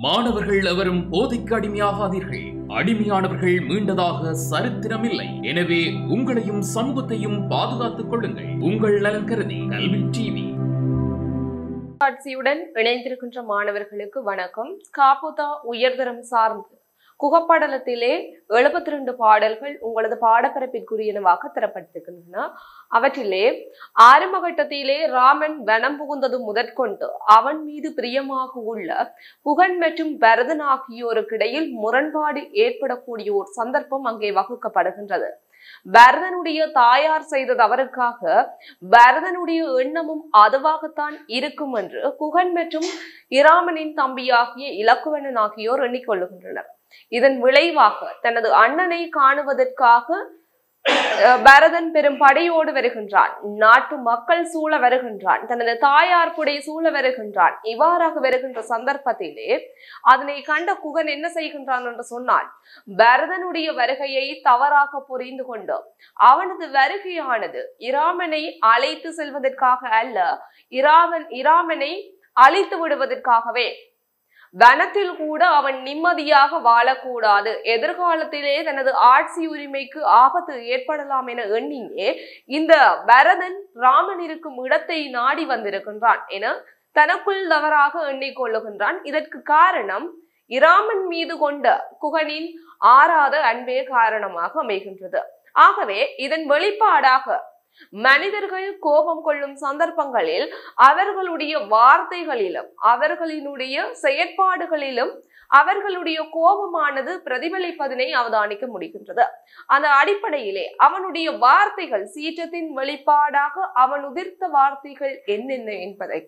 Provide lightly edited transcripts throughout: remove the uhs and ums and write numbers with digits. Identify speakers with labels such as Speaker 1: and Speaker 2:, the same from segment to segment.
Speaker 1: மாணவர்கள் எவரும் போதைக்கு அடிமையாகாதீர்கள். அடிமையானவர்கள் மீண்டதாக சரித்திரமில்லை. எனவே உங்களையும் சமூகத்தையும் பாதுகாத்துக் கொள்ளுங்கள். உங்கள் நலன் கருதி கல்வி டிவி.
Speaker 2: காட்சியுடன் இணைந்திருக்கின்ற மாணவர்களுக்கு வணக்கம். காபோதா உயர்தரம் சார்ந்து குகப்படலத்திலே 72 பாடல்கள் உங்களது பாடப்பரப்பிற்குரியனவாக தரப்பட்டிருக்கின்றன. அவற்றிலே ஆரம்ப கட்டத்திலே ராமன் வனம் புகுந்தது முதற்கொண்டு அவன் மீது பிரியமாக உள்ள புகன் மற்றும் பரதன் ஆகியோருக்கு இடையில் முரண்பாடு ஏற்படக்கூடிய ஒரு சந்தர்ப்பம் அங்கே வகுக்கப்படுகின்றது. பரதனுடைய தாயார் செய்த தவறுக்காக பரதனுடைய எண்ணமும் அதுவாகத்தான் இருக்கும் என்று குகன் மற்றும் இராமனின் தம்பியாகிய இலக்குவனன் ஆகியோர் எண்ணிக்கொள்ளுகின்றனர். இதன் விளைவாக தனது அண்ணனை காணுவதற்காக பரதன் பெரும் படையோடு வருகின்றான். நாட்டு மக்கள் சூழ வருகின்றான். தனது தாயார் புடை சூழ வருகின்றான். இவ்வாறாக வருகின்ற சந்தர்ப்பத்திலே அதனை கண்ட குகன் என்ன செய்கின்றான் என்று சொன்னால், பரதனுடைய வருகையை தவறாக புரிந்து கொண்டு அவனது வருகையானது இராமனை அழைத்து செல்வதற்காக அல்ல, இராமனை அழித்து விடுவதற்காகவே. வனத்தில் கூட அவன் நிம்மதியாக வாழக்கூடாது, எதிர்காலத்திலே தனது ஆட்சி உரிமைக்கு ஆபத்து ஏற்படலாம் என எண்ணியே இந்த பரதன் ராமன் இருக்கும் இடத்தை நாடி வந்திருக்கின்றான் என தனக்குள் தவறாக எண்ணிக்கொள்ளுகின்றான். இதற்கு காரணம் இராமன் மீது கொண்ட குகனின் ஆறாத அன்பே காரணமாக அமைகின்றது. ஆகவே இதன் வெளிப்பாடாக மனிதர்கள் கோபம் கொள்ளும் சந்தர்ப்பங்களில் அவர்களுடைய வார்த்தைகளிலும் அவர்களினுடைய செயற்பாடுகளிலும் அவர்களுடைய கோபமானது பிரதிபலிப்பதனை அவதானிக்க முடிகின்றது. அந்த அடிப்படையிலே அவனுடைய வார்த்தைகள் சீற்றத்தின் வெளிப்பாடாக அவன் உதிர்த்த வார்த்தைகள் என்னென்ன என்பதை,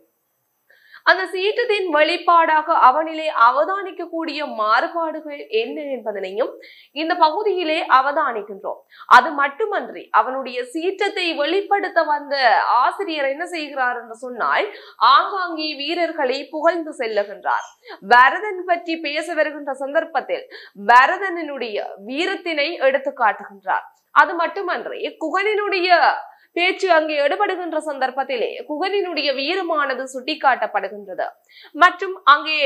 Speaker 2: அந்த சீற்றத்தின் வெளிப்பாடாக அவனிலே அவதானிக்கக்கூடிய மாறுபாடுகள் என்ன என்பதனையும் இந்த பகுதியிலே அவதானிக்கின்றோம். அது மட்டுமன்றி அவனுடைய சீற்றத்தை வெளிப்படுத்த வந்த ஆசிரியர் என்ன செய்கிறார் என்று சொன்னால், ஆங்காங்கே வீரர்களை புகழ்ந்து செல்லுகின்றார். பரதன் பற்றி பேச வருகின்ற சந்தர்ப்பத்தில் பரதனுடைய வீரத்தினை எடுத்து காட்டுகின்றார். அது மட்டுமன்றி குகனினுடைய பேச்சு அங்கே எடுபடுகின்ற சந்தர்ப்பத்திலே குகனினுடைய வீரமானது சுட்டிக்காட்டப்படுகின்றது. மற்றும் அங்கே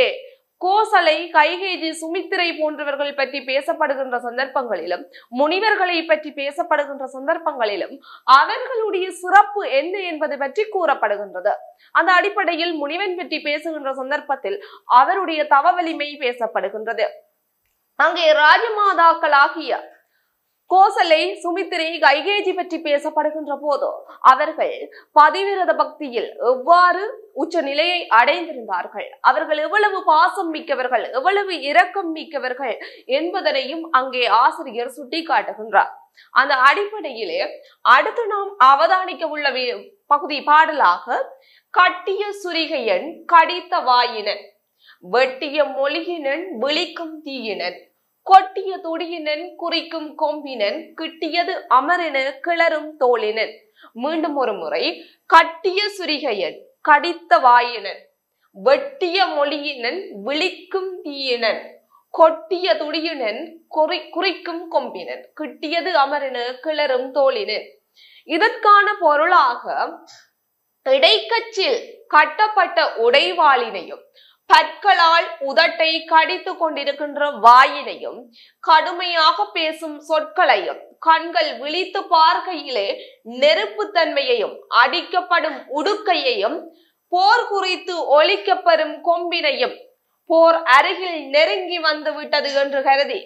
Speaker 2: கோசலை, கைகேயி, சுமித்திரை போன்றவர்கள் பற்றி பேசப்படுகின்ற சந்தர்ப்பங்களிலும் முனிவர்களை பற்றி பேசப்படுகின்ற சந்தர்ப்பங்களிலும் அவர்களுடைய சிறப்பு என்ன என்பது பற்றி கூறப்படுகின்றது. அந்த அடிப்படையில் முனிவன் பற்றி பேசுகின்ற சந்தர்ப்பத்தில் அவருடைய தவ வலிமை பேசப்படுகின்றது. அங்கே ராஜமாதாக்களாகிய கோசலை, சுமித்திரை, கைகேயி பற்றி பேசப்படுகின்ற போது அவர்கள் பதிவிரத பக்தியில் எவ்வாறு உச்ச நிலையை அடைந்திருந்தார்கள், அவர்கள் எவ்வளவு பாசம் மிக்கவர்கள், எவ்வளவு இரக்கம் மிக்கவர்கள் என்பதனையும் அங்கே ஆசிரியர் சுட்டி காட்டுகின்றார். அந்த அடிப்படையிலே அடுத்து நாம் அவதானிக்க உள்ள பகுதி பாடலாக கட்டிய சுரிகையன் கடித்த வாயினன், வெட்டிய மொழியினன் விழிக்கும் தீயினன், கொட்டிய துடியினன் குறிக்கும் கொம்பினன், கிட்டியது அமரென கிளறும் தோளினன். மீண்டும் ஒரு முறை, கட்டிய சுரிகையன் கடித்த வாயினன், வெட்டிய மொழியினன் விழிக்கும் தீயினன், கொட்டிய துடியினன் குறிக்கும் கொம்பினன், கிட்டியது அமரென கிளறும் தோளினன். இதற்கான பொருளாக இடைக்கச்சில் கட்டப்பட்ட உடைவாளினையும் பற்களால் உதட்டை கடித்து கொண்டிருக்கின்ற வாயினையும் கடுமையாக பேசும் சொற்களையும் கண்கள் விழித்து பார்க்கையிலே நெருப்பு தன்மையையும் அடிக்கப்படும் உடுக்கையையும் போர் குறித்து ஒலிக்கப்பெறும் கொம்பினையும் போர் அருகில் நெருங்கி வந்து விட்டது என்று கருதி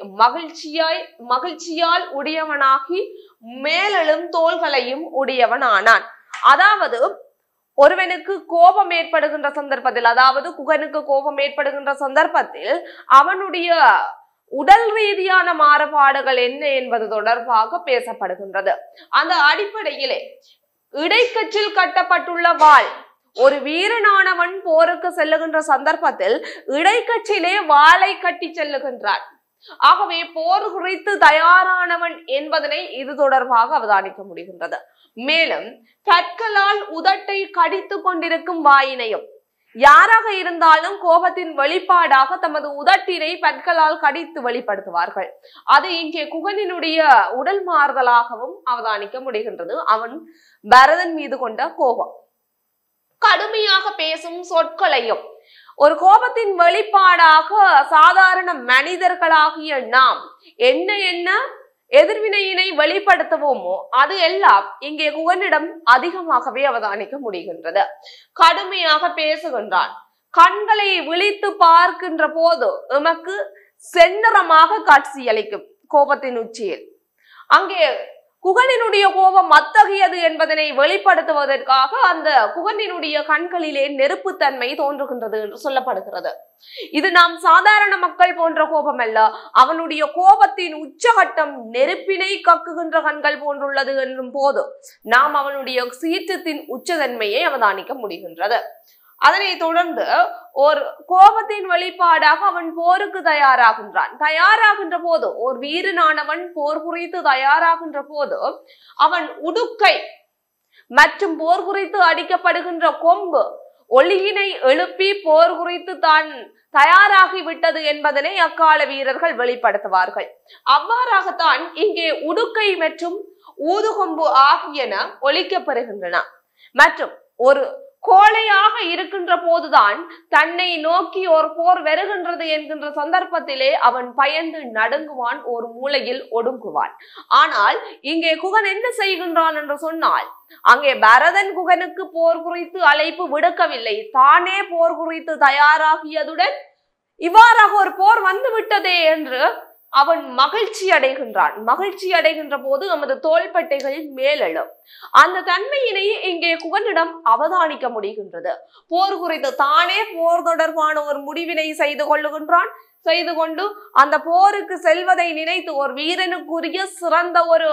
Speaker 2: மகிழ்ச்சியால் உடையவனாகி மேலெழும் தோள்களையும் உடையவனானான். அதாவது ஒருவனுக்கு கோபம் ஏற்படுகின்ற சந்தர்ப்பத்தில், அதாவது குகனுக்கு கோபம் ஏற்படுகின்ற சந்தர்ப்பத்தில் அவனுடைய உடல் ரீதியான மாறுபாடுகள் என்ன என்பது தொடர்பாக பேசப்படுகின்றது. அந்த அடிப்படையிலே இடைக்கச்சில் கட்டப்பட்டுள்ள வாள், ஒரு வீரனானவன் போருக்கு செல்லுகின்ற சந்தர்ப்பத்தில் இடைக்கச்சிலே வாளை கட்டி செல்லுகின்றான். ஆகவே போர் குறித்து தயாரானவன் என்பதனை இது தொடர்பாக அவதானிக்க முடிகின்றது. மேலும் பற்களால் உதட்டை கடித்து கொண்டிருக்கும் வாயினையும், யாராக இருந்தாலும் கோபத்தின் வெளிப்பாடாக தமது உதட்டினை பற்களால் கடித்து வெளிப்படுத்துவார்கள். அது இங்கே குகனினுடைய உடல் மாறுதலாகவும் அவதானிக்க முடிகின்றது. அவன் பரதன் மீது கொண்ட கோபம். கடுமையாக பேசும் சொற்களையும் ஒரு கோபத்தின் வெளிப்பாடாக சாதாரண மனிதர்களாகிய நாம் என்ன என்ன எதிர்வினையினை வெளிப்படுத்துவோமோ அது எல்லாம் இங்கே குகனிடம் அதிகமாகவே அவதானிக்க முடிகின்றது. கடுமையாக பேசுகின்றான். கண்களை விழித்து பார்க்கின்ற போது எமக்கு செந்நிறமாக காட்சியளிக்கும் கோபத்தின் உச்சியில். அங்கே குகனினுடைய கோபம் அத்தகையது என்பதனை வெளிப்படுத்துவதற்காக அந்த குகனினுடைய கண்களிலே நெருப்புத்தன்மை தோன்றுகின்றது என்று சொல்லப்படுகிறது. இது நாம் சாதாரண மக்கள் போன்ற கோபம் அல்ல. அவனுடைய கோபத்தின் உச்சகட்டம் நெருப்பினை கக்குகின்ற கண்கள் போன்றுள்ளது என்றும் போது நாம் அவனுடைய சீற்றத்தின் உச்சதன்மையை அவதானிக்க முடிகின்றது. அதனை தொடர்ந்து ஒரு கோபத்தின் வெளிப்பாடாக அவன் போருக்கு தயாராகின்றான். தயாராகின்ற போது ஒரு வீரனானவன் போர் குறித்து தயாராகின்ற போது அவன் உடுக்கை மற்றும் போர் குறித்து அடிக்கப்படுகின்ற கொம்பு ஒளியினை எழுப்பி போர் குறித்து தான் தயாராகி விட்டது என்பதனை அக்கால வீரர்கள் வெளிப்படுத்துவார்கள். அவ்வாறாகத்தான் இங்கே உடுக்கை மற்றும் ஊதுகொம்பு ஆகியன ஒலிக்கப்பெறுகின்றன. மற்றும் ஒரு கோழையாக இருக்கின்ற போதுதான் தன்னை நோக்கி ஒரு போர் வருகின்றது என்கின்ற சந்தர்ப்பத்திலே அவன் பயந்து நடுங்குவான், ஒரு மூலையில் ஒடுங்குவான். ஆனால் இங்கே குகன் என்ன செய்கின்றான் என்று சொன்னால், அங்கே பரதன் குகனுக்கு போர் குறித்து அழைப்பு விடுக்கவில்லை. தானே போர் குறித்து தயாராகியதுடன் இவ்வாறாக ஒரு போர் வந்து விட்டதே என்று அவன் மகிழ்ச்சி அடைகின்றான். மகிழ்ச்சி அடைகின்ற போது நமது தோள்பட்டைகள் மேலெழும். அந்த தன்மையினை இங்கே குகனிடம் அவதானிக்க முடிகின்றது. போர் குறித்து தானே போர் தொடர்பான ஒரு முடிவினை செய்து கொள்ளுகின்றான். செய்து கொண்டு அந்த போருக்கு செல்வதை நினைத்து ஒரு வீரனுக்குரிய சிறந்த ஒரு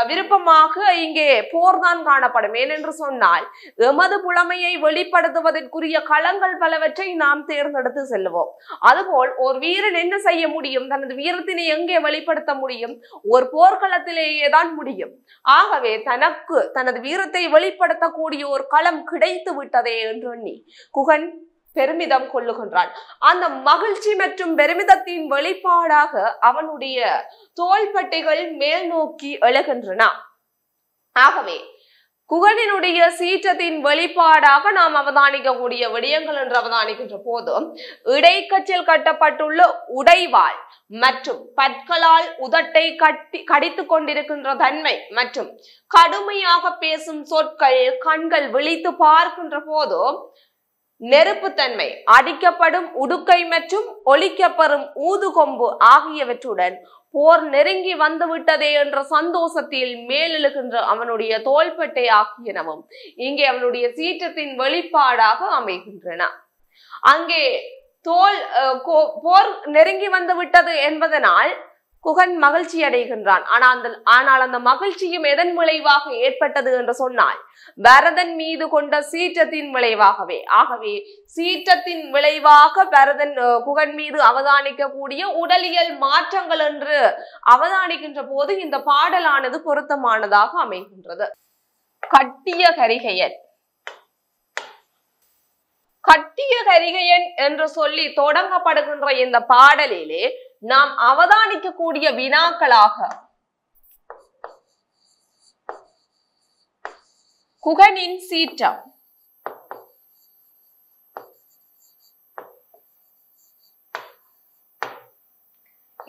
Speaker 2: விருப்பமாக இங்கே போர்தான் காணப்படும். ஏனென்று சொன்னால் எமது புலமையை வெளிப்படுத்துவதற்குரிய களங்கள் பலவற்றை நாம் தேர்ந்தெடுத்து செல்வோம். அதுபோல் ஒரு வீரன் என்ன செய்ய முடியும்? தனது வீரத்தினை எங்கே வெளிப்படுத்த முடியும்? ஒரு போர்க்களத்திலேயே தான் முடியும். ஆகவே தனக்கு தனது வீரத்தை வெளிப்படுத்தக்கூடிய ஒரு களம் கிடைத்து விட்டதே என்று எண்ணி குகன் பெருமிதம் கொள்ளுகின்றான். அந்த மகிழ்ச்சி மற்றும் பெருமிதத்தின் வெளிப்பாடாக அவனுடைய தோள்பட்டைகள் மேல் நோக்கி எழுகின்றன. ஆகவே குகனினுடைய சீற்றத்தின் வெளிப்பாடாக நாம் அவதானிக்கக்கூடிய விடயங்கள் என்று அவதானிக்கின்ற போது இடைக்கச்சில் கட்டப்பட்டுள்ள உடைவாள் மற்றும் பற்களால் உதட்டை கடித்துக் கொண்டிருக்கின்ற தன்மை மற்றும் கடுமையாக பேசும் சொற்கள், கண்கள் விழித்து பார்க்கின்ற போது நெருப்புத்தன்மை, அடிக்கப்படும் உடுக்கை மற்றும் ஒலிக்கப்பெறும் ஊதுகொம்பு ஆகியவற்றுடன் போர் நெருங்கி வந்துவிட்டதே என்ற சந்தோஷத்தில் மேலெழுகின்ற அவனுடைய தோள்பட்டை ஆகியனவும் இங்கே அவனுடைய சீற்றத்தின் வெளிப்பாடாக அமைகின்றன. அங்கே போர் நெருங்கி வந்து விட்டது என்பதனால் குகன் மகிழ்ச்சி அடைகின்றான். ஆனால் அந்த மகிழ்ச்சியும் எதன் விளைவாக ஏற்பட்டது என்று சொன்னால் பரதன் மீது கொண்ட சீற்றத்தின் விளைவாகவே. ஆகவே சீற்றத்தின் விளைவாக குகன் மீது அவதானிக்கக்கூடிய உடலியல் மாற்றங்கள் என்று அவதானிக்கின்ற போது இந்த பாடலானது பொருத்தமானதாக அமைகின்றது. கட்டிய கரிகையன். கட்டிய கரிகையன் என்று சொல்லி தொடங்கப்படுகின்ற இந்த பாடலிலே நாம் அவதானிக்கக்கூடிய வினாக்களாக குகனின் சீற்றம்,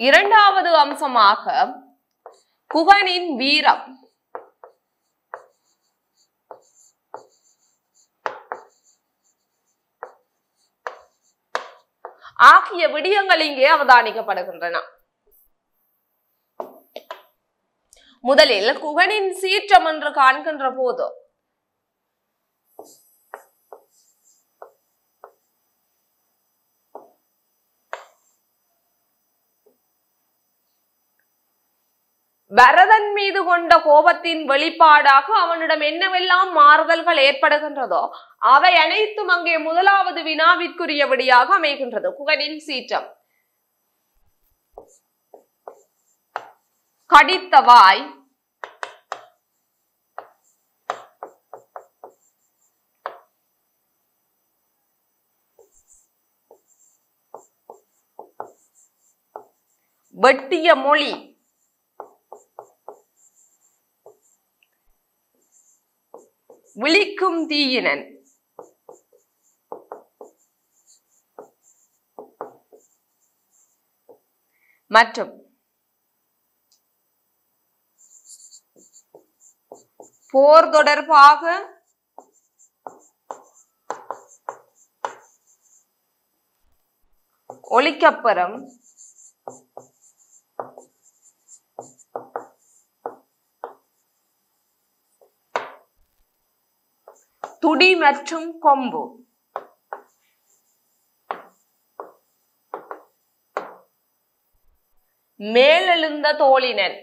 Speaker 2: இரண்டாவது அம்சமாக குகனின் வீரம், ஆகிய விடயங்கள் இங்கே அவதானிக்கப்படுகின்றன. முதலில் குகனின் சீற்றம் என்று காண்கின்ற போது பரதன் மீது கொண்ட கோபத்தின் வெளிப்பாடாக அவனிடம் என்னவெல்லாம் மாறுதல்கள் ஏற்படுகின்றதோ அவை அனைத்தும் அங்கே முதலாவது வினாவிற்குரியபடியாக அமைகின்றது. குகனின் சீற்றம். கடித்த வாய், வெட்டிய மொழி, விழிக்கும் தீயினன், மற்றும் போர் தொடர்பாக ஒலிக்கப்பெறும் துடி மற்றும் கொம்பு. மேலெழுந்த தோளினன்.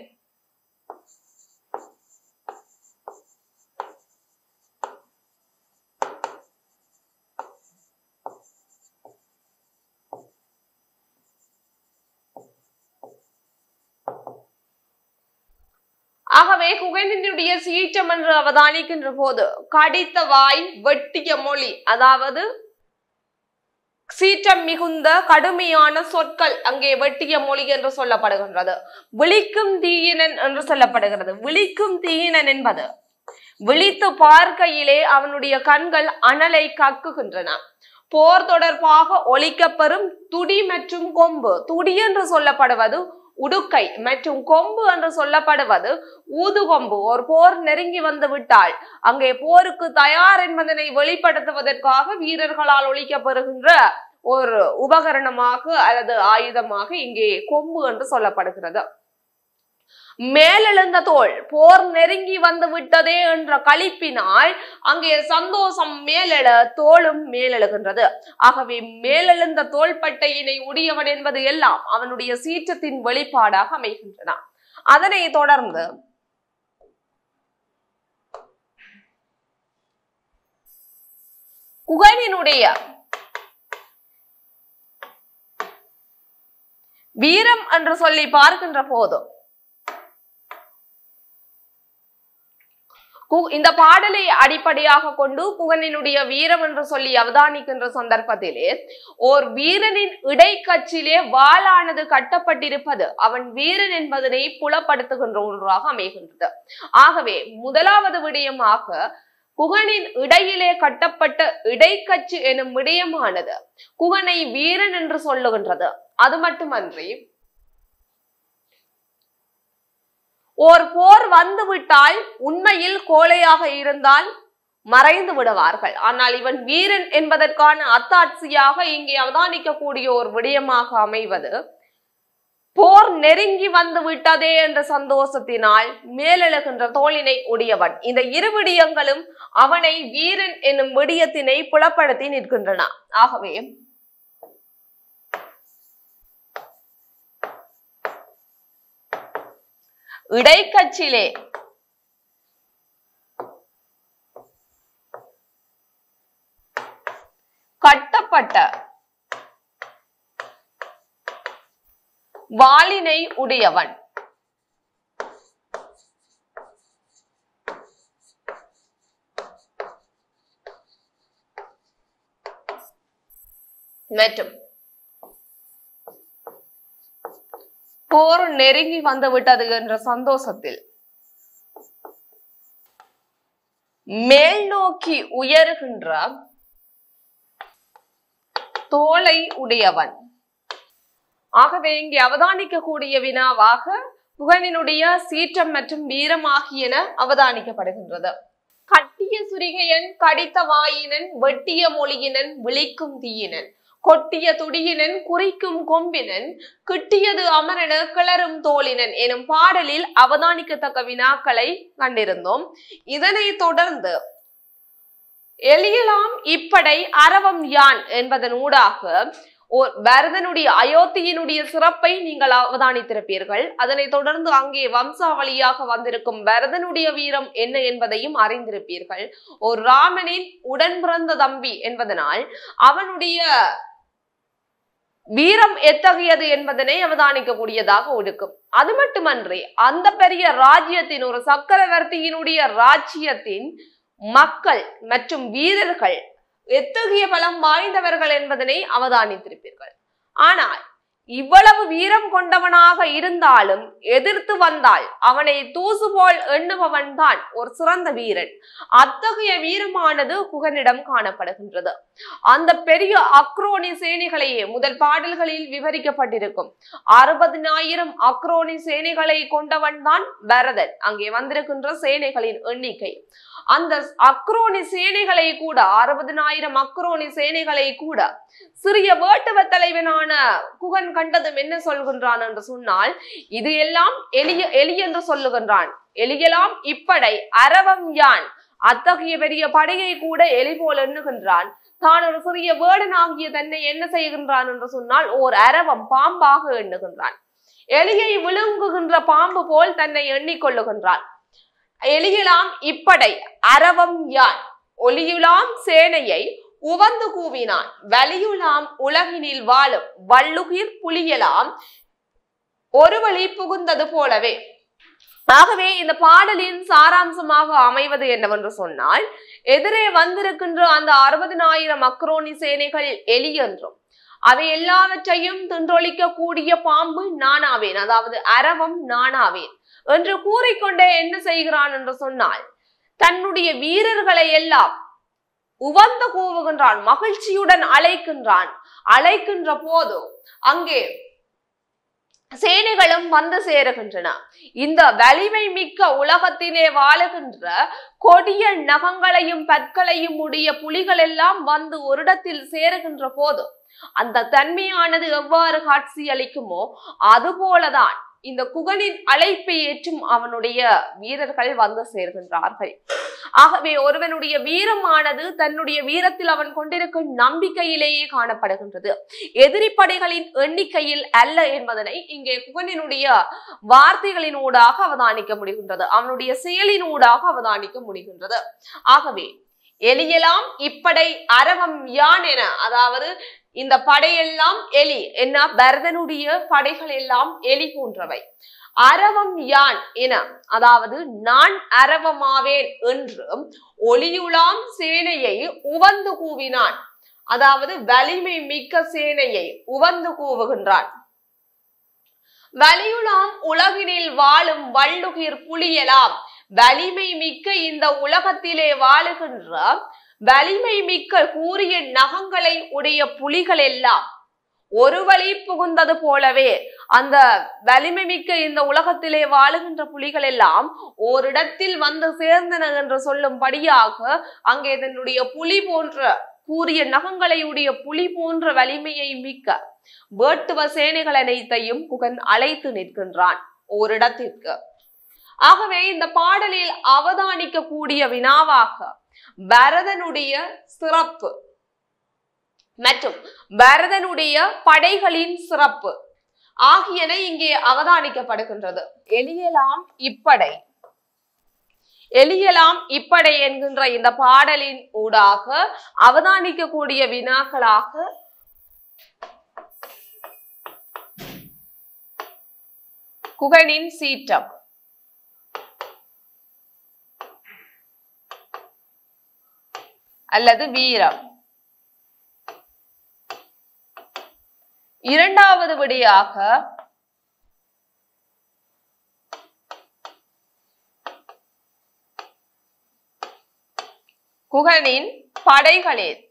Speaker 2: ஆகவே குகனினுடைய சீற்றம் என்று அவதானிக்கின்ற போது கடித்த வாய், வெட்டிய மொழி, அதாவது சீற்றம் மிகுந்த கடுமையான சொற்கள் அங்கே வெட்டிய மொழி என்று சொல்லப்படுகின்றது. விழிக்கும் தீயினன் என்று சொல்லப்படுகிறது. விழிக்கும் தீயினன் என்பது விழித்து பார்க்கையிலே அவனுடைய கண்கள் அனலை கக்குகின்றன. போர் தொடர்பாக ஒலிக்கப்பெறும் துடி மற்றும் கொம்பு. துடி என்று சொல்லப்படுவது உடுக்கை மற்றும் கொம்பு என்று சொல்லப்படுவது ஊதுகொம்பு. ஒரு போர் நெருங்கி வந்து விட்டால் அங்கே போருக்கு தயார் என்பதனை வெளிப்படுத்துவதற்காக வீரர்களால் ஒலிக்கப்பெறுகின்ற ஒரு உபகரணமாக அல்லது ஆயுதமாக இங்கே கொம்பு என்று சொல்லப்படுகிறது. மேலெழுந்த தோள், போர் நெருங்கி வந்து விட்டதே என்ற களிப்பினால் அங்கே சந்தோஷம் மேலெழ தோளும் மேலெழுகின்றது. ஆகவே மேலெழுந்த தோள்பட்டையினை உடையவன் என்பது எல்லாம் அவனுடைய சீற்றத்தின் வெளிப்பாடாக அமைகின்றன. அதனை தொடர்ந்து குகனினுடைய வீரம் என்று சொல்லி பார்க்கின்ற போது இந்த பாடலை அடிப்படையாக கொண்டு குகனினுடைய வீரம் என்று சொல்லி அவதானிக்கின்ற சந்தர்ப்பத்திலே ஓர் வீரனின் இடைக்கச்சிலே வாளானது கட்டப்பட்டிருப்பது அவன் வீரன் என்பதனை புலப்படுத்துகின்ற ஒன்றாக அமைகின்றது. ஆகவே முதலாவது விடயமாக குகனின் இடையிலே கட்டப்பட்ட இடைக்கச்சு எனும் விடயமானது குகனை வீரன் என்று சொல்லுகின்றது. அது மட்டுமன்றி ஓர் போர் வந்து விட்டால் உண்மையில் கோழையாக இருந்தால் மறைந்து விடுவார்கள். ஆனால் இவன் வீரன் என்பதற்கான அத்தாட்சியாக இங்கே அவதானிக்கக்கூடிய ஒரு விடயமாக அமைவது போர் நெருங்கி வந்து விட்டதே என்ற சந்தோஷத்தினால் மேலெழுகின்ற தோளினை உடையவன். இந்த இரு விடயங்களும் அவனை வீரன் என்னும் விடயத்தினை புலப்படுத்தி நிற்கின்றன. ஆகவே இடைக்கச்சிலே கட்டப்பட்ட வாளினை உடையவன். மற்றும் போர் நெருங்கி வந்து விட்டது என்ற சந்தோஷத்தில் மேல் நோக்கி உயர்கின்ற தோளை உடையவன். ஆகவே இங்கே அவதானிக்கக்கூடிய வினாவாக குகனினுடைய சீற்றம் மற்றும் வீரம் ஆகியன அவதானிக்கப்படுகின்றது. கட்டிய சுரிகையன், கடித்த வாயினன், வெட்டிய மொழியினன், விழிக்கும் தீயினன், கொட்டிய துடியினன், குறிக்கும் கொம்பினன், கிட்டியது அமரன, கிளறும் தோளினன் எனும் பாடலில் அவதானிக்கத்தக்க வினாக்களை கண்டிருந்தோம். இதனை தொடர்ந்து எளியலாம் இப்படை அரவம் யான் என்பதன் ஊடாக பரதனுடைய அயோத்தியினுடைய சிறப்பை நீங்கள் அவதானித்திருப்பீர்கள். அதனை தொடர்ந்து அங்கே வம்சாவளியாக வந்திருக்கும் பரதனுடைய வீரம் என்ன என்பதையும் அறிந்திருப்பீர்கள். ஒரு ராமனின் உடன் பிறந்த தம்பி என்பதனால் அவனுடைய வீரம் எத்தகையது என்பதனை அவதானிக்கக்கூடியதாக இருக்கும். அது மட்டுமன்றி அந்த பெரிய ராஜ்யத்தின் ஒரு சக்கரவர்த்தியினுடைய ராஜ்யத்தின் மக்கள் மற்றும் வீரர்கள் எத்தகைய பலம் வாய்ந்தவர்கள் என்பதனை அவதானித்திருப்பீர்கள். ஆனால் இவ்வளவு வீரம் கொண்டவனாக இருந்தாலும் எதிர்த்து வந்தால் அவனை தூசு போல் எண்ணுபவன் தான் ஒரு சிறந்த வீரன். அத்தகைய வீரமானது குகனிடம் காணப்படுகின்றது. அந்த பெரிய அக்ரோனி சேனைகளையே முதல் பாடல்களில் விவரிக்கப்பட்டிருக்கும் 60,000 அக்ரோனி சேனைகளை கொண்டவன் தான் பரதன். அங்கே வந்திருக்கின்ற சேனைகளின் எண்ணிக்கை அந்த அக்ரோனி சேனைகளை கூட 60,000 அக்ரோனி சேனைகளை கூட சிறிய வேட்டுவ தலைவனான குகன் கண்டதும் என்ன சொல்கின்றான் என்று சொன்னால், இது எல்லாம் எலி என்று சொல்லுகின்றான். எலியெல்லாம் இப்படை அரவம் யான். அத்தகைய பெரிய படையை கூட எலி போல் எண்ணுகின்றான். தான் ஒரு சிறிய வேடனாகிய தன்னை என்ன செய்கின்றான் என்று சொன்னால் ஓர் அரவம் பாம்பாக எண்ணுகின்றான். எலியை விழுங்குகின்ற பாம்பு போல் தன்னை எண்ணிக்கொள்ளுகின்றான். எலியலாம் இப்படை அரவம் யான். ஒலியுலாம் சேனையை உவந்து கூவினான். வலியுலாம் உலகினில் வாழும் வள்ளுகிர் புலியலாம் ஒரு வழி புகுந்தது போலவே. ஆகவே இந்த பாடலின் சாராம்சமாக அமைவது என்னவென்று சொன்னால், எதிரே வந்திருக்கின்ற அந்த 60,000 அக்ரோனி சேனைகள் எலி என்றும் அவை எல்லாவற்றையும் தின்றொழிக்க கூடிய பாம்பு நானாவேன், அதாவது அரவம் நானாவேன் என்று கூறிக்கொண்டே என்ன செய்கிறான் என்று சொன்னால், தன்னுடைய வீரர்களை எல்லாம் உவந்து கூவுகின்றான், மகிழ்ச்சியுடன் அழைக்கின்றான். அழைக்கின்ற போது அங்கே சேனைகளும் வந்து சேருகின்றன. இந்த வலிமை மிக்க உலகத்திலே வாழுகின்ற கொடிய நகங்களையும் பற்களையும் உடைய புலிகள் எல்லாம் வந்து ஒரு இடத்தில் சேருகின்ற போது அந்த தன்மையானது எவ்வாறு காட்சி அளிக்குமோ அதுபோலதான் இந்த குகனின் அழைப்பை ஏற்றும் அவனுடைய வீரர்கள் வந்து சேர்கின்றார்கள். ஆகவே ஒருவனுடைய வீரமானது தன்னுடைய வீரத்தில் அவன் கொண்டிருக்கும் நம்பிக்கையிலேயே காணப்படுகின்றது, எதிரி படைகளின் எண்ணிக்கையில் அல்ல என்பதனை இங்கே குகனினுடைய வார்த்தைகளின் ஊடாக அவதானிக்க முடிகின்றது, அவனுடைய செயலின் ஊடாக அவதானிக்க முடிகின்றது. ஆகவே எலியெல்லாம் இப்படை அரவம் யான் என, அதாவது இந்த படையெல்லாம் எலி என்ன, பரதனுடைய படைகள் எல்லாம் எலி போன்றவை. அரவம் யான் என, அதாவது நான் அரவமாவேன் என்று ஒளியுலாம் சேனையை உவந்து கூவினான். அதாவது வலிமை மிக்க சேனையை உவந்து கூவுகின்றான். வலியுலாம் உலகினில் வாழும் வள்ளுகிர் புலியலாம். வலிமை மிக்க இந்த உலகத்திலே வாழுகின்ற வலிமை மிக்க கூறிய நகங்களை உடைய புலிகள் எல்லாம் ஒரு வழி புகுந்தது போலவே, அந்த வலிமை மிக்க இந்த உலகத்திலே வாழுகின்ற புலிகள் எல்லாம் ஓரிடத்தில் வந்து சேர்ந்தன என்று சொல்லும்படியாக அங்கே தன்னுடைய புலி போன்ற கூறிய நகங்களை உடைய புலி போன்ற வலிமையை மிக்க வேட்டுவ சேனைகள் அனைத்தையும் குகன் அழைத்து நிற்கின்றான் ஓரிடத்திற்கு. ஆகவே இந்த பாடலில் அவதானிக்க கூடிய வினாவாக பரதனுடைய சிறப்பு மற்றும் பரதனுடைய படைகளின் சிறப்பு ஆகியன இங்கே அவதானிக்கப்படுகின்றது. எலியலாம் இப்படை, எலியலாம் இப்படை என்கின்ற இந்த பாடலின் ஊடாக அவதானிக்கக்கூடிய வினாக்களாக குகனின் சீற்றம், அல்லது வீரம், இரண்டாவது விடையாக குகனின் படைகளில்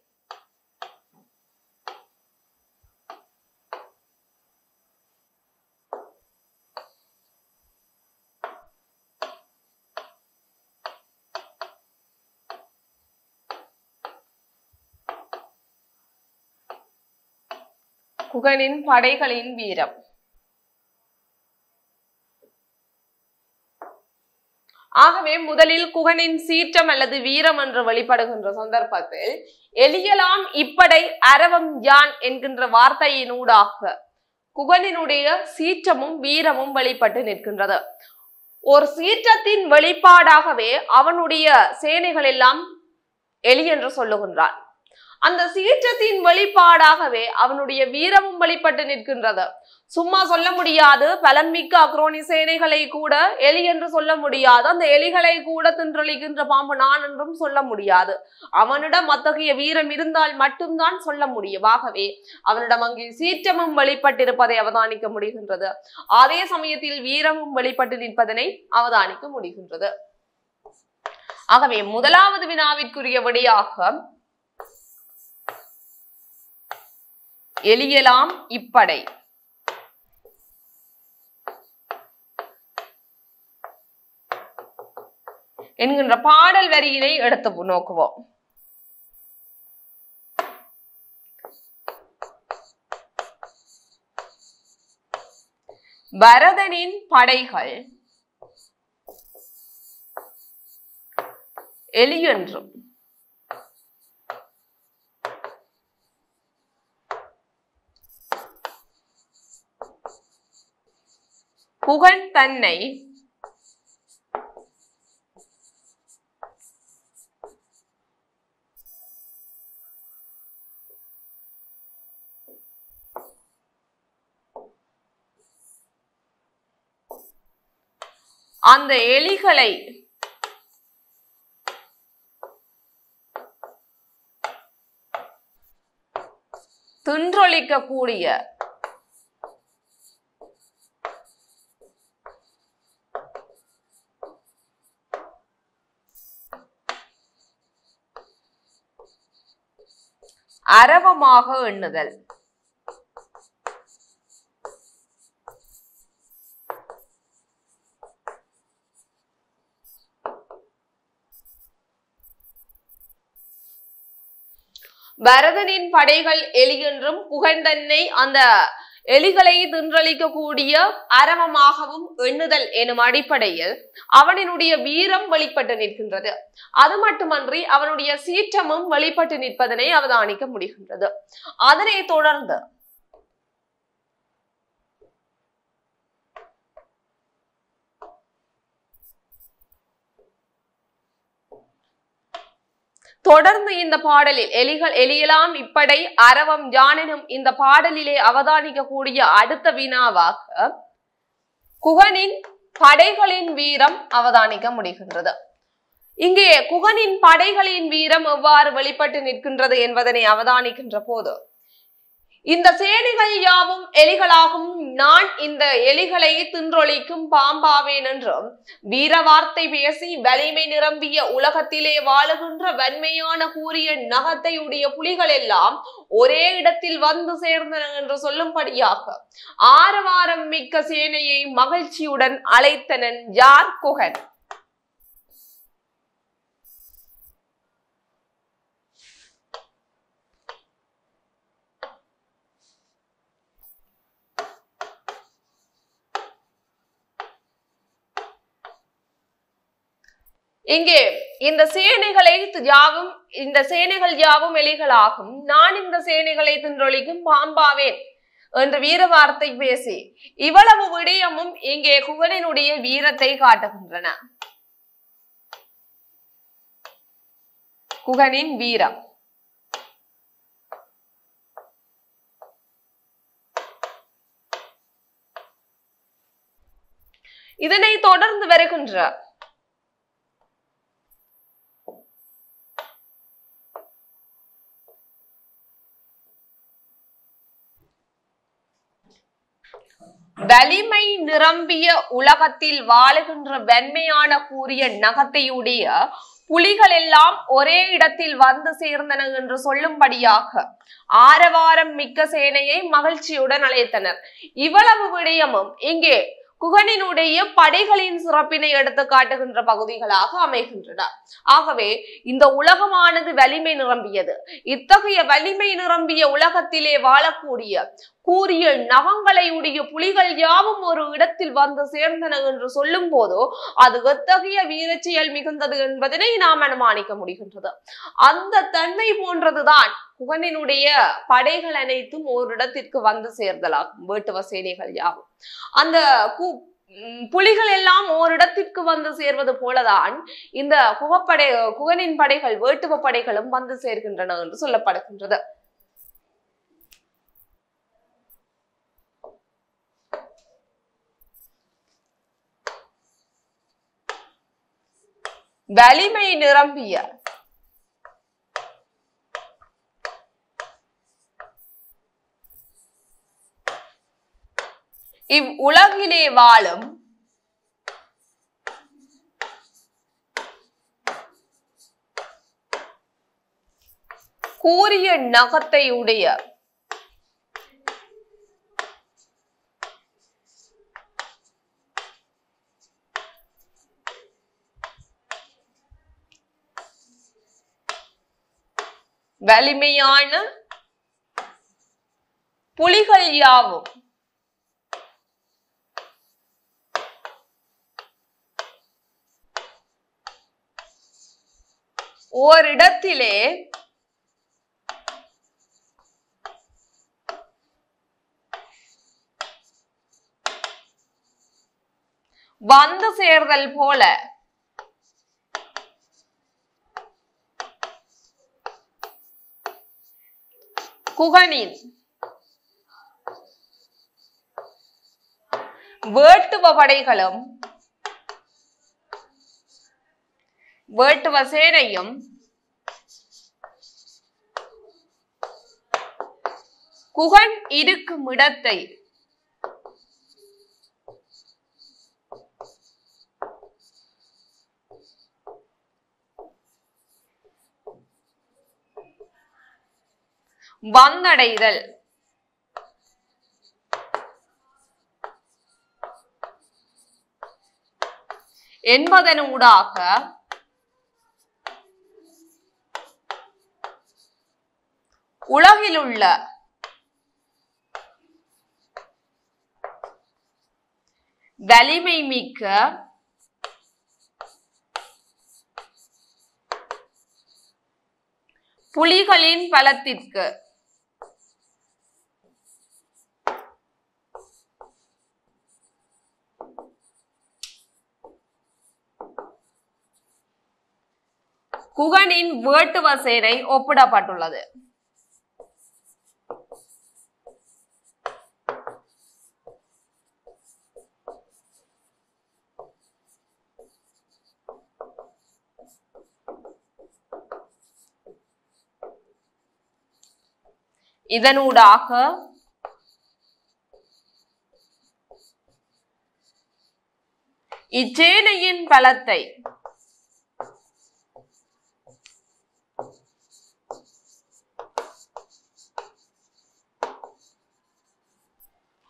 Speaker 2: குகனின் படைகளின் வீரம். ஆகவே முதலில் குகனின் சீற்றம் அல்லது வீரம் என்று வெளிப்படுகின்ற சந்தர்ப்பத்தில் எலியலாம் இப்படை அரவம் யான் என்கின்ற வார்த்தையினூடாக குகனினுடைய சீற்றமும் வீரமும் வெளிப்பட்டு நிற்கின்றது. ஒரு சீற்றத்தின் வெளிப்பாடாகவே அவனுடைய சேனைகள் எல்லாம் எலி என்று சொல்லுகின்றான். அந்த சீற்றத்தின் வெளிப்பாடாகவே அவனுடைய வீரமும் வெளிப்பட்டு நிற்கின்றது. சும்மா சொல்ல முடியாது. பலமிக்க அக்ரோனி சேனைகளை கூட எலி என்று சொல்ல முடியாது. அந்த எலிகளை கூட தின்றளிக்கின்ற பாம்பு நான் என்றும் சொல்ல முடியாது. அவனிடம் அத்தகைய வீரம் இருந்தால் மட்டும்தான் சொல்ல முடியும். ஆகவே அவனிடம் அங்கே சீற்றமும் வெளிப்பட்டிருப்பதை அவதானிக்க முடிகின்றது. அதே சமயத்தில் வீரமும் வெளிப்பட்டு நிற்பதனை அவதானிக்க முடிகின்றது. ஆகவே முதலாவது வினாவிற்குரிய விடையாக எலியலாம் இப்படை என்கின்ற பாடல் வரியினை எடுத்து நோக்குவோம். பரதனின் படைகள் எலியென்றும் குகன் தன்னை அந்த எலிகளை தின்றொழிக்க கூடிய அரவமாக எண்ணுதல். பரதனின் படைகள் எலி என்றும் குகன் தன்னை அந்த எலிகளை தின்றளிக்க கூடிய அரவமாகவும் எண்ணுதல் எனும் அடிப்படையில் அவனினுடைய வீரம் வெளிப்பட்டு நிற்கின்றது. அது மட்டுமன்றி அவனுடைய சீற்றமும் வெளிப்பட்டு நிற்பதனை அவதானிக்க முடிகின்றது. அதனை தொடர்ந்து இந்த பாடலில் எலியலாம் இப்படை அரவம் யானெனும் இந்த பாடலிலே அவதானிக்க கூடிய அடுத்த வினாவாக குகனின் படைகளின் வீரம் அவதானிக்க முடிகின்றது. இங்கே குகனின் படைகளின் வீரம் எவ்வாறு வெளிப்பட்டு நிற்கின்றது என்பதனை அவதானிக்கின்ற போது இந்த சேனைகள் யாவும் எலிகளாகும், நான் இந்த எலிகளை தின்றொழிக்கும் பாம்பாவேன் என்றும் வீர வார்த்தை பேசி வலிமை நிரம்பிய உலகத்திலே வாழுகின்ற வன்மையான கூறிய நகத்தையுடைய புலிகள் எல்லாம் ஒரே இடத்தில் வந்து சேர்ந்தன என்று சொல்லும்படியாக ஆரவாரம் மிக்க சேனையை மகிழ்ச்சியுடன் அழைத்தனன் யார்? குகன். இங்கே இந்த சேனைகள் யாவும் எலிகளாகும், நான் இந்த சேனைகளை தின்றொழிக்கும் பாம்பாவேன் என்ற வீர வார்த்தை பேசி இவ்வளவு விடயமும் இங்கே குகனினுடைய வீரத்தை காட்டுகின்றன. குகனின் வீரம். இதனை தொடர்ந்து வருகின்ற வலிமை நிரம்பிய உலகத்தில் வாழுகின்ற வெண்மையான கூறிய நகத்தையுடைய புலிகள் எல்லாம் ஒரே இடத்தில் வந்து சேர்ந்தன என்று சொல்லும்படியாக ஆரவாரம் மிக்க சேனையை மகிழ்ச்சியுடன் அழைத்தனர். இவ்வளவு விடயமும் இங்கே குகனினுடைய படைகளின் சிறப்பினை எடுத்து காட்டுகின்ற பகுதிகளாக அமைகின்றன. ஆகவே இந்த உலகமானது வலிமை நிரம்பியது. இத்தகைய வலிமை நிரம்பிய உலகத்திலே வாழக்கூடிய கூறிய நகங்களை உடைய புலிகள் யாவும் ஒரு இடத்தில் வந்து சேர்ந்தன என்று சொல்லும் போதோ அது எத்தகைய வீரச்செயல் மிகுந்தது என்பதனை நாம் அனுமானிக்க முடிகின்றது. அந்த தன்மை போன்றதுதான் குகனினுடைய படைகள் அனைத்தும் ஓரிடத்திற்கு வந்து சேர்தலாகும். வேட்டுவ சேனைகள் யாவும் அந்த புலிகள் எல்லாம் ஓரிடத்திற்கு வந்து சேர்வது போலதான் இந்த குகனின் படைகள் வேட்டுவ படைகளும் வந்து சேர்கின்றன என்று சொல்லப்படுகின்றது. வலிமை நிரம்பிய இவ்வுலகிலே வாழும் கூரிய நகத்தை உடைய வலிமையான புலிகள் யாவும் ஓரிடத்திலே வந்து சேர்தல் போல குகனின் வேட்டுவ படைகளும் வேட்டுவ சேனையும் குகன் இருக்கும் இடத்தை வந்தடைதல் என்பதனூடாக உலகிலுள்ள வலிமை மிக்க புலிகளின் பலத்திற்கு குகனின் வேட்டுவ சேனை ஒப்பிடப்பட்டுள்ளது. இதனூடாக இச்சேனையின் பலத்தை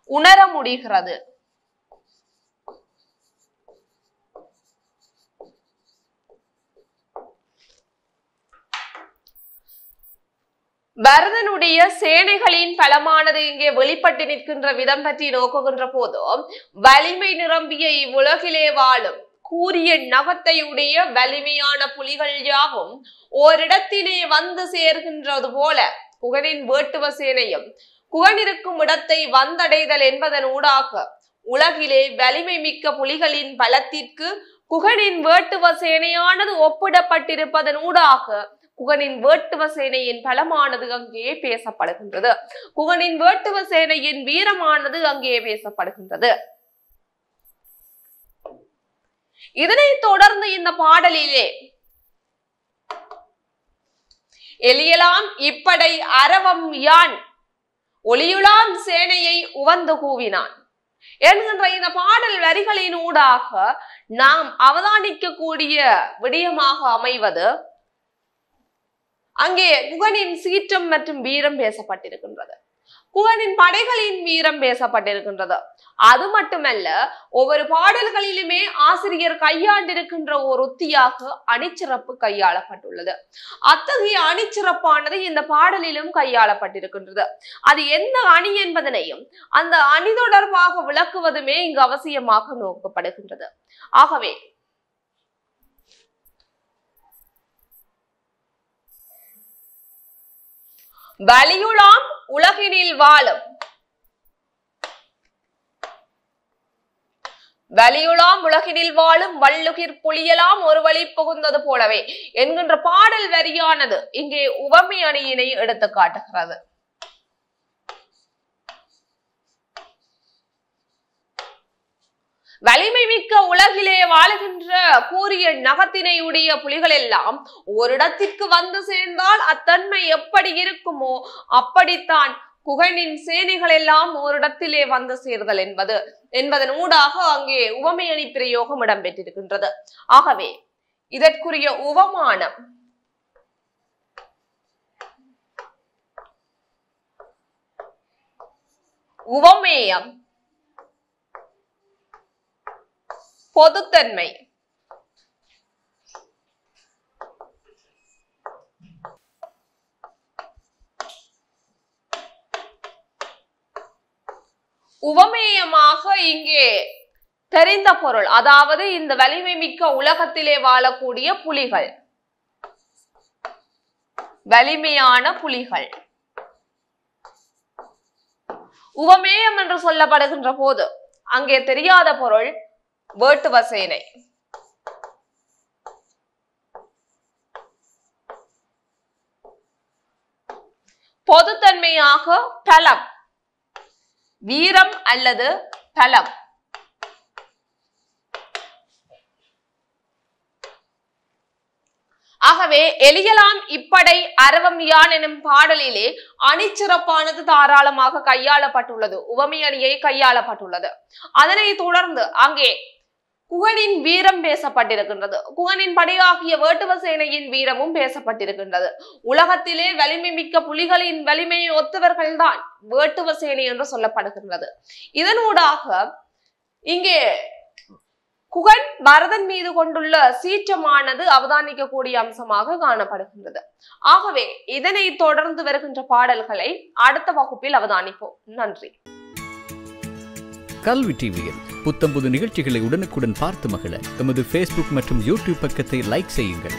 Speaker 2: உணர முடிகிறது. பரதனுடைய சேனைகளின் பலமானது இங்கே வெளிப்பட்டு நிற்கின்ற விதம் பற்றி நோக்குகின்ற போதும் வலிமை நிரம்பிய இவ்வுலகிலே வாழும் கூரிய நகத்தையுடைய வலிமையான புலிகள் யாவும் ஓரிடத்திலே வந்து சேர்கின்றது போல குகனின் வேட்டுவ சேனையும் குகன் இருக்கும் இடத்தை வந்தடைதல் என்பதன் ஊடாக உலகிலே வலிமை மிக்க புலிகளின் பலத்திற்கு குகனின் வேட்டுவ சேனையானது ஒப்பிடப்பட்டிருப்பதன் ஊடாக குகனின் வேட்டுவ சேனையின் பலமானது அங்கே பேசப்படுகின்றது. குகனின் வேட்டுவ சேனையின் வீரமானது அங்கே பேசப்படுகின்றது. இதனை தொடர்ந்து இந்த பாடலிலே எலியலாம் இப்படை அரவம் யான் ஒளியுலாம் சேனையை உவந்து கூவினான் என்கின்ற இந்த பாடல் வரிகளின் ஊடாக நாம் அவதானிக்க கூடிய விடயமாக அமைவது அங்கே குகனின் சீற்றம் மற்றும் வீரம் பேசப்பட்டிருக்கின்றது. குகனின் படைகளின் வீரம் பேசப்பட்டிருக்கின்றது. அது மட்டுமல்ல, ஒவ்வொரு பாடல்களிலுமே ஆசிரியர் கையாண்டிருக்கின்ற ஒரு உத்தியாக அணிச்சிறப்பு கையாளப்பட்டுள்ளது. அத்தகைய அணிச்சிறப்பானது இந்த பாடலிலும் கையாளப்பட்டிருக்கின்றது. அது எந்த அணி என்பதனையும் அந்த அணி தொடர்பாக விளக்குவதுமே இங்கு அவசியமாக நோக்கப்படுகின்றது. ஆகவே வலியுலாம் உலகினில் வாழும் வலியுலாம் உலகினில் வாழும் வள்ளுகிர் புலியலாம் ஒரு வழி புகுந்தது போலவே என்கின்ற பாடல் வரியானது இங்கே உவமை அணியினை எடுத்து காட்டுகிறது. வலிமை மிக்க உலகிலே வாழுகின்ற கூறிய நகத்தினை உடைய புலிகள் எல்லாம் ஒரு இடத்திற்கு வந்து சேர்ந்தால் அத்தன்மை எப்படி இருக்குமோ அப்படித்தான் குகனின் சேனைகள் எல்லாம் ஓரிடத்திலே வந்து சேர்தல் என்பதன் ஊடாக அங்கே உவமை அணி பிரயோகம் இடம்பெற்றிருக்கின்றது. ஆகவே இதற்குரிய உவமானம் உவமேயம், பொதுத்தன்மை, உவமேயமாக இங்கே தெரிந்த பொருள், அதாவது இந்த வலிமை மிக்க உலகத்திலே வாழக்கூடிய புலிகள், வலிமையான புலிகள். உவமேயம் என்று சொல்லப்படுகின்ற போது அங்கே தெரியாத பொருள் வேட்டுவ சேனை. பொதுத்தன்மையாக பலம், வீரம் அல்லது பலம். ஆகவே எலியலாம் இப்படை அரவம் யான் எனும் பாடலிலே அணிச்சிறப்பானது தாராளமாக கையாளப்பட்டுள்ளது, உவமை அணியை கையாளப்பட்டுள்ளது. அதனை தொடர்ந்து அங்கே குகனின் வீரம் பேசப்பட்டிருக்கின்றது, குகனின் படையாகிய வேட்டுவ சேனையின் வீரமும் பேசப்பட்டிருக்கின்றது. உலகத்திலே வலிமை மிக்க புலிகளின் வலிமையை ஒத்தவர்கள்தான் வேட்டுவ சேனை என்று சொல்லப்படுகின்றது. இதனூடாக இங்கே குகன் பரதன் மீது கொண்டுள்ள சீற்றமானது அவதானிக்கக்கூடிய அம்சமாக காணப்படுகின்றது. ஆகவே இதனை தொடர்ந்து வருகின்ற பாடல்களை அடுத்த வகுப்பில் அவதானிப்போம். நன்றி.
Speaker 3: கல்வி டிவியில் புத்தம்புது நிகழ்ச்சிகளை உடனுக்குடன் பார்த்து மகிழ எமது Facebook மற்றும் YouTube பக்கத்தை லைக் செய்யுங்கள்.